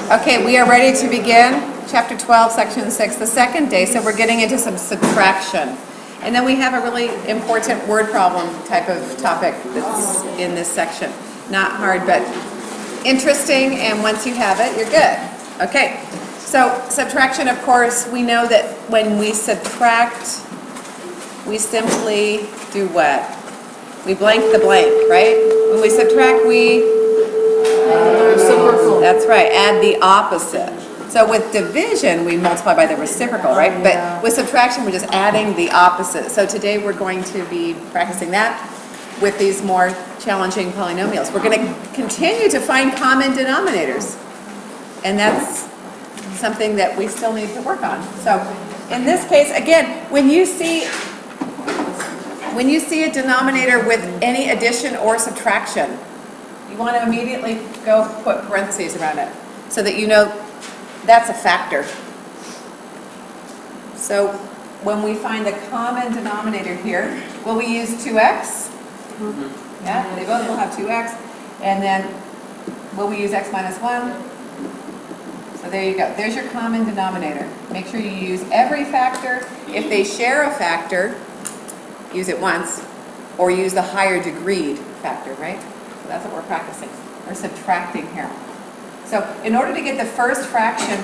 Okay, we are ready to begin chapter 12, section 6, the second day. So we're getting into some subtraction. And then we have a really important word problem type of topic that's in this section. Not hard, but interesting, and once you have it, you're good. Okay, so subtraction, of course, we know that when we subtract, we simply do what? We blank the blank, right? When we subtract, we reciprocal. That's right, add the opposite. So with division, we multiply by the reciprocal, right? But with subtraction, we're just adding the opposite. So today we're going to be practicing that with these more challenging polynomials. We're going to continue to find common denominators. And that's something that we still need to work on. So in this case, again, when you see a denominator with any addition or subtraction, you want to immediately go put parentheses around it so that you know that's a factor. So when we find the common denominator here, will we use 2x? Yeah, they both will have 2x. And then will we use x minus 1? So there you go. There's your common denominator. Make sure you use every factor. If they share a factor, use it once, or use the higher degreed factor, right? So that's what we're practicing. We're subtracting here. So in order to get the first fraction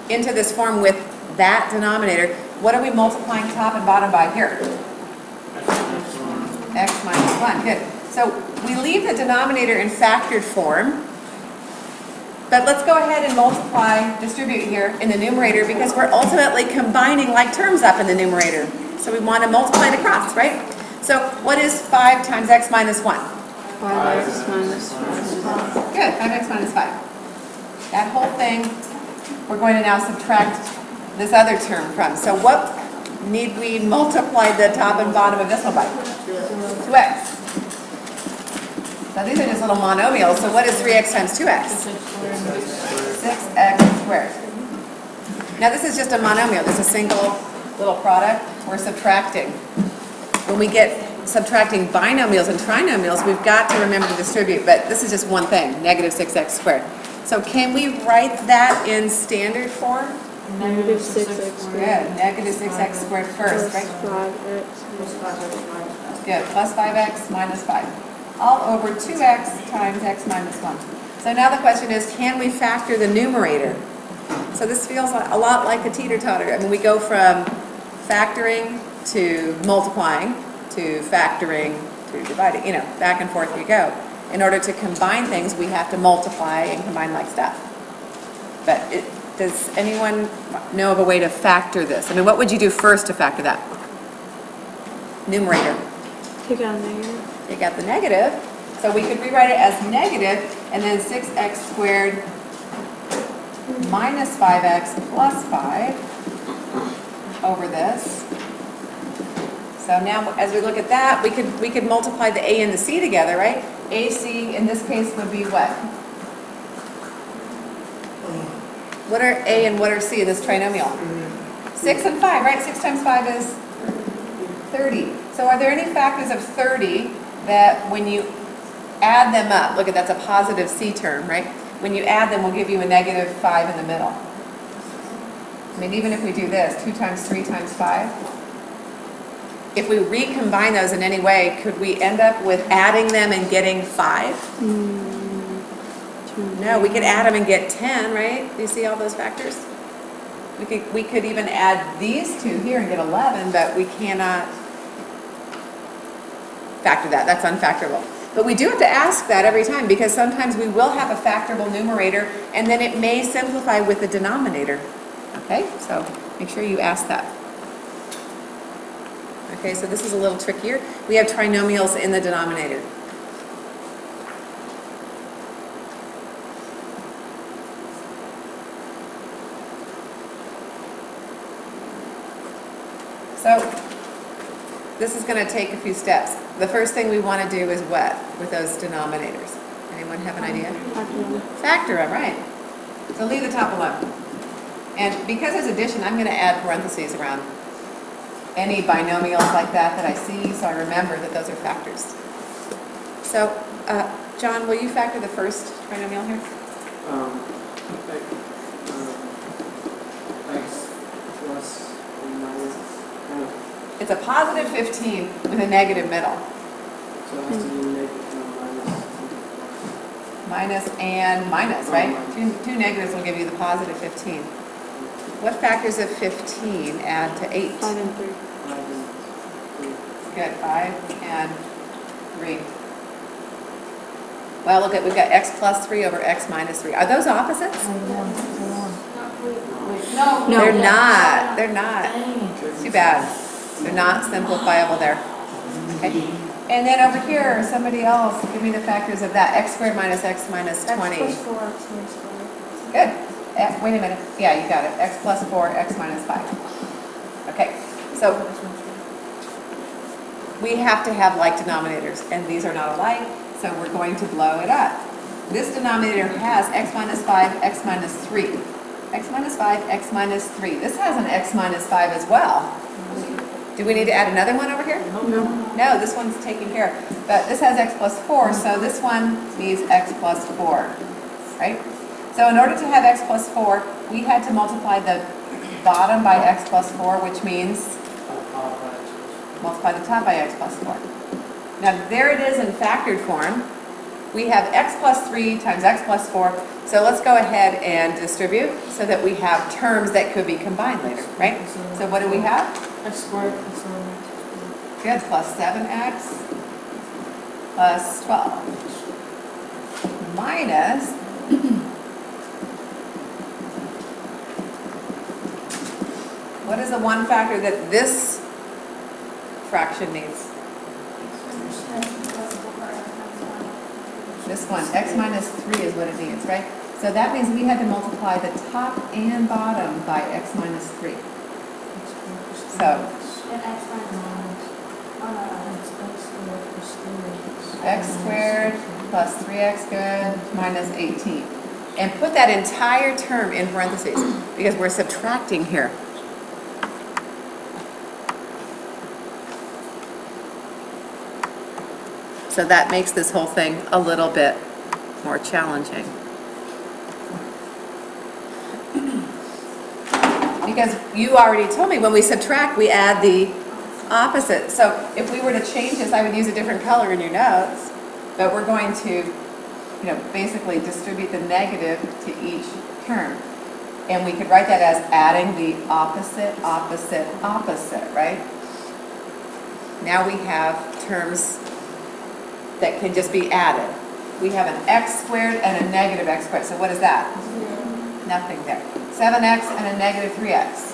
into this form with that denominator, what are we multiplying top and bottom by here? X minus 1. Good. So we leave the denominator in factored form, but let's go ahead and multiply, distribute here in the numerator, because we're ultimately combining like terms up in the numerator. So we want to multiply it across, right? So what is 5 times x minus 1? 5x minus 5. Good, 5x minus 5. That whole thing, we're going to now subtract this other term from. So what need we multiply the top and bottom of this one by? 2x. So these are just little monomials. So what is 3x times 2x? 6x squared. Now this is just a monomial, just a single little product. We're subtracting. When we get subtracting binomials and trinomials, we've got to remember to distribute, but this is just one thing, negative 6x squared. So can we write that in standard form? Negative 6x squared. Good, negative 6x squared first, right? Plus 5x. Good, plus 5x minus 5. All over 2x times x minus 1. So now the question is, can we factor the numerator? So this feels a lot like a teeter-totter. I mean, we go from factoring to multiplying to factoring to dividing, back and forth we go. In order to combine things, we have to multiply and combine like stuff. But does anyone know of a way to factor this? I mean, what would you do first to factor that? Numerator. Take out a negative. Take out the negative. So we could rewrite it as negative, and then 6x squared minus 5x plus 5 over this. So now, as we look at that, we could multiply the a and the c together, right? AC in this case would be what? What are a and what are c in this trinomial? 6 and 5, right? 6 times 5 is 30. So are there any factors of 30 that when you add them up, look at that's a positive c term, right? When you add them, will give you a negative 5 in the middle. I mean, even if we do this, 2 times 3 times 5. If we recombine those in any way, could we end up with adding them and getting 5? No, we could add them and get 10, right? Do you see all those factors? We could even add these two here and get 11, but we cannot factor that. That's unfactorable. But we do have to ask that every time, because sometimes we will have a factorable numerator, and then it may simplify with the denominator. Okay, so make sure you ask that. Okay, so this is a little trickier. We have trinomials in the denominator. So this is going to take a few steps. The first thing we want to do is what with those denominators? Anyone have an idea? Factor them, right? So leave the top alone. And because it's addition, I'm going to add parentheses around any binomials like that I see, so I remember that those are factors. So, John, will you factor the first trinomial here? It's a positive 15 with a negative middle. So it has to be negative minus. Minus and minus, right? Two negatives will give you the positive 15. What factors of 15 add to 8? 5 and 3. 5 and 3. Good, 5 and 3. Well, look at, we've got x plus 3 over x minus 3. Are those opposites? No. They're not. They're not. Too bad. They're not simplifiable there. Okay. And then over here, somebody else, give me the factors of that. X squared minus x minus 20. X plus 4, X minus 5. Good. Wait a minute. Yeah, you got it. X plus 4, x minus 5. Okay. So we have to have like denominators, and these are not alike, so we're going to blow it up. This denominator has x minus 5, x minus 3. X minus 5, x minus 3. This has an x minus 5 as well. Do we need to add another one over here? No. No, this one's taken care of. But this has x plus 4, so this one needs x plus 4, right? So in order to have x plus 4, we had to multiply the bottom by x plus 4, which means multiply the top by x plus 4. Now there it is in factored form. We have x plus 3 times x plus 4. So let's go ahead and distribute so that we have terms that could be combined later, right? So what do we have? X squared. Good, plus 7x plus 12 minus what is the one factor that this fraction needs? This one, x minus 3 is what it needs, right? So that means we had to multiply the top and bottom by x minus 3. So x squared plus 3x squared minus 18. And put that entire term in parentheses because we're subtracting here. So that makes this whole thing a little bit more challenging. Because you already told me when we subtract, we add the opposite. So if we were to change this, I would use a different color in your notes, but we're going to, basically distribute the negative to each term. And we could write that as adding the opposite, opposite, opposite, right? Now we have terms that can just be added. We have an x squared and a negative x squared. So what is that? Nothing there. 7x and a negative 3x.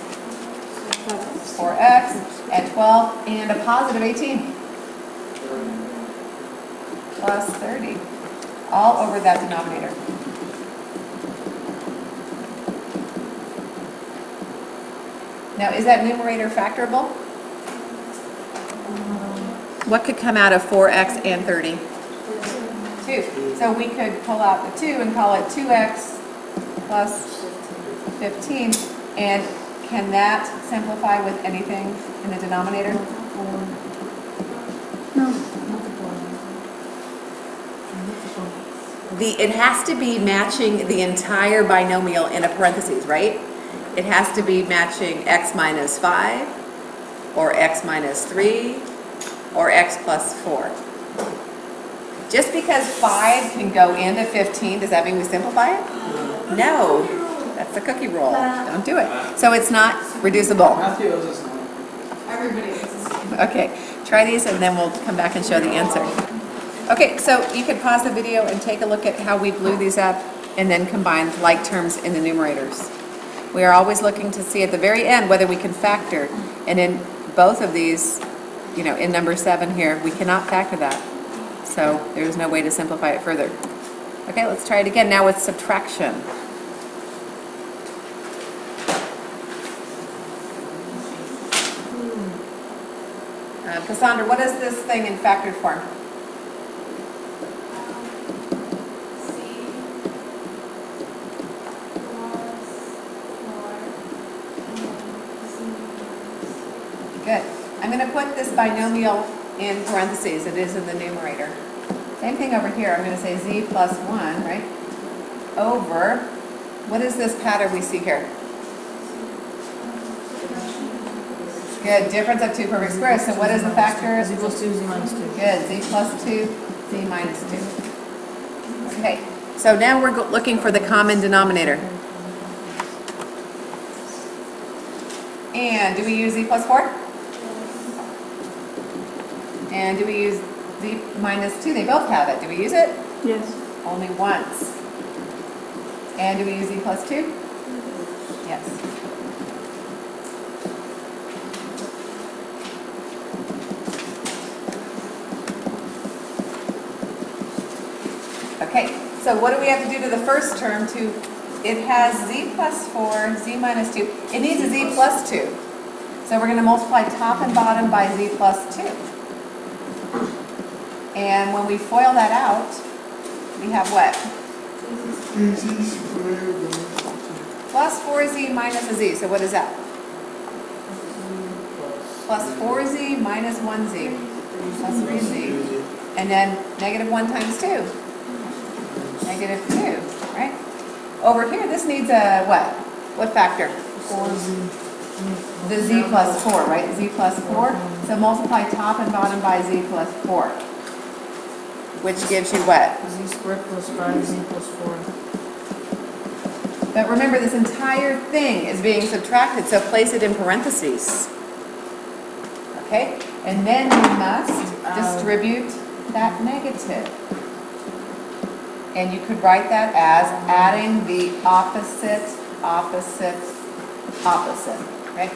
4x and 12 and a positive 18. Plus 30. All over that denominator. Now, is that numerator factorable? What could come out of 4x and 30? 2. So we could pull out the 2 and call it 2x plus 15. And can that simplify with anything in the denominator? No. It has to be matching the entire binomial in a parentheses, right? It has to be matching x minus 5 or x minus 3 or x plus 4. Just because 5 can go into 15, does that mean we simplify it? No. That's the cookie roll. Don't do it. So it's not reducible. Matthew owes us money. Everybody is. Okay, try these and then we'll come back and show the answer. Okay, so you can pause the video and take a look at how we blew these up and then combined like terms in the numerators. We are always looking to see at the very end whether we can factor. And in both of these, in number 7 here, we cannot factor that. So there's no way to simplify it further. Okay, let's try it again now with subtraction. Cassandra, what is this thing in factored form? Good. I'm going to put this binomial in parentheses. It is in the numerator. Same thing over here. I'm going to say z plus 1, right? Over, what is this pattern we see here? Good, difference of two perfect squares. So what is the factor? Z equals 2, Z minus 2. Good, z plus 2, z minus 2. Okay, so now we're looking for the common denominator. And do we use z plus 4? And do we use z minus 2? They both have it. Do we use it? Yes. Only once. And do we use z plus 2? Yes. Okay, so what do we have to do to the first term to, it has z plus 4, z minus 2. It needs a z plus 2. So we're going to multiply top and bottom by z plus 2. And when we FOIL that out, we have what? Plus 4z minus a z. So what is that? Plus 4z minus 1z. Plus 3z. And then negative 1 times 2. Negative 2, right? Over here, this needs a what? What factor? 4Z. The z plus 4, right? Z plus 4. So multiply top and bottom by z plus 4. Which gives you what? Z squared plus 5Z plus 4. But remember, this entire thing is being subtracted, so place it in parentheses. Okay? And then you must distribute that negative. And you could write that as adding the opposite, opposite, opposite, right?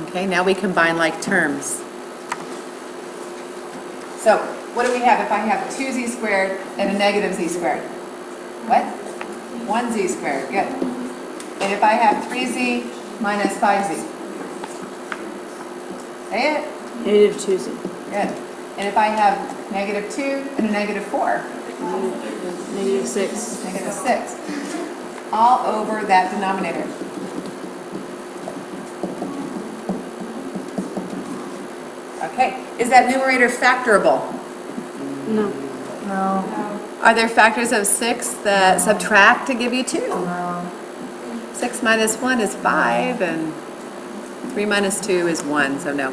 Okay, now we combine like terms. So, what do we have if I have 2z squared and a negative z squared? What? 1z squared, good. And if I have 3z minus 5z? Say it. Negative 2Z. Good. And if I have negative 2 and a negative 4? Negative 6. Negative 6. All over that denominator. Okay. Is that numerator factorable? No. No. Are there factors of 6 that subtract to give you 2? No. 6 minus 1 is 5, and 3 minus 2 is 1, so no.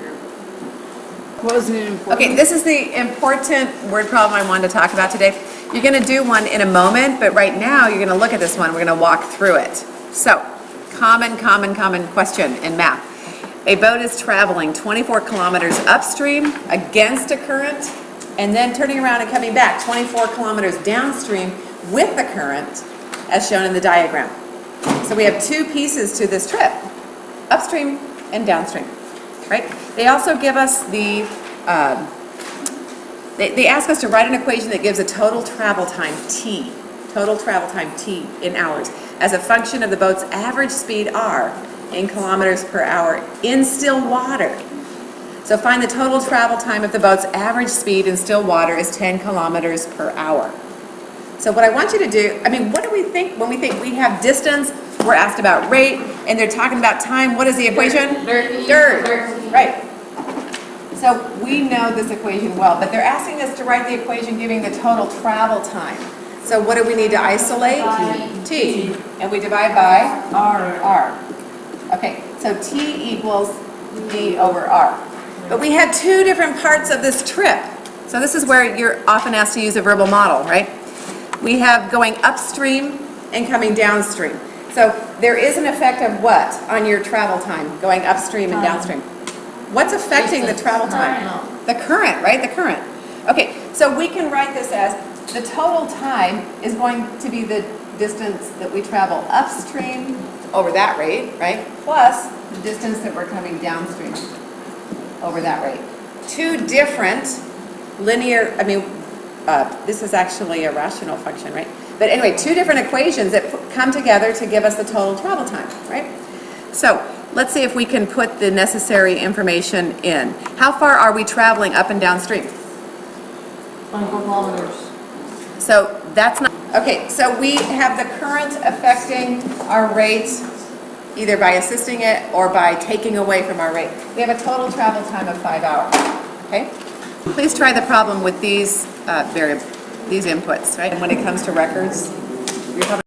Wasn't it important? Okay, this is the important word problem I wanted to talk about today. You're going to do one in a moment, but right now you're going to look at this one. We're going to walk through it. So, common question in math. A boat is traveling 24 kilometers upstream against a current, and then turning around and coming back 24 kilometers downstream with the current, as shown in the diagram. So we have two pieces to this trip, upstream and downstream, right? They also give us the, they ask us to write an equation that gives a total travel time, T, in hours, as a function of the boat's average speed, R, in kilometers per hour in still water. So find the total travel time if the boat's average speed in still water is 10 kilometers per hour. So what I want you to do, what do we think when we think we have distance, we're asked about rate, and they're talking about time, what is the equation? Dirt. Right. So we know this equation well, but they're asking us to write the equation giving the total travel time. So what do we need to isolate? T. And we divide by? R. Okay, so T equals D over R. But we had two different parts of this trip. So this is where you're often asked to use a verbal model, right? We have going upstream and coming downstream. So there is an effect of what on your travel time, going upstream and downstream? What's affecting the travel time? The current, right? The current. Okay, so we can write this as the total time is going to be the distance that we travel upstream over that rate, right? Plus the distance that we're coming downstream over that rate. Two different linear, this is actually a rational function, right? But anyway, two different equations that come together to give us the total travel time, right? So let's see if we can put the necessary information in. How far are we traveling up and downstream? 24 kilometers. So that's not, okay, so we have the current affecting our rate either by assisting it or by taking away from our rate. We have a total travel time of 5 hours, okay? Please try the problem with these inputs, right? And when it comes to records, you're probably